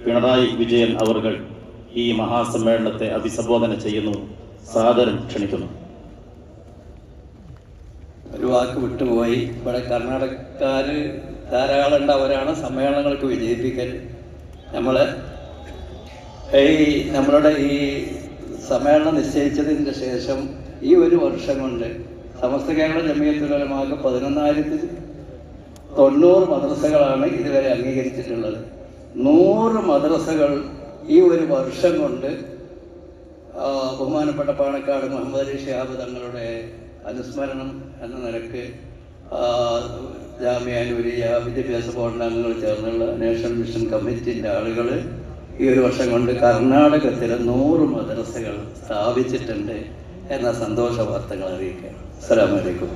പിണറായി വിജയൻ അവർകൾ ഈ മഹാസമ്മേളനത്തെ അഭിസംബോധന ചെയ്യുന്നു. സാദരം ക്ഷണിക്കുന്നു. ഒരു വാക്ക് വിട്ടുപോയി. ഇവിടെ കർണാടകക്കാർ ധാരാളം ഉണ്ട്. അവരാണ് സമ്മേളനങ്ങൾക്ക് വിജയിപ്പിക്കൽ. നമ്മളുടെ ഈ സമ്മേളനം നിശ്ചയിച്ചതിന് ശേഷം ഈ ഒരു വർഷം കൊണ്ട് സമസ്ത കേരള ജമിയത്തുൽ ഉലമാക്ക് 11,090 മദ്രസകളാണ് ഇതുവരെ അംഗീകരിച്ചിട്ടുള്ളത്. 100 മദ്രസകൾ ഈ ഒരു വർഷം കൊണ്ട് ബഹുമാനപ്പെട്ട പാണക്കാട് മുഹമ്മദ് അലി ശിഹാബ് തങ്ങളുടെ അനുസ്മരണം എന്ന നിലക്ക് ജാമിഅ നൂരിയ വിദ്യാഭ്യാസ ബോർഡിൻ്റെ അംഗങ്ങൾ ചേർന്നുള്ള നാഷണൽ മിഷൻ കമ്മിറ്റിൻ്റെ ആളുകൾ ഈ ഒരു വർഷം കൊണ്ട് കർണാടകത്തിലെ 100 മദ്രസകൾ സ്ഥാപിച്ചിട്ടുണ്ട് എന്ന സന്തോഷ വാർത്തകൾ അറിയിക്കുകയാണ്. അസ്സലാമു അലൈക്കും.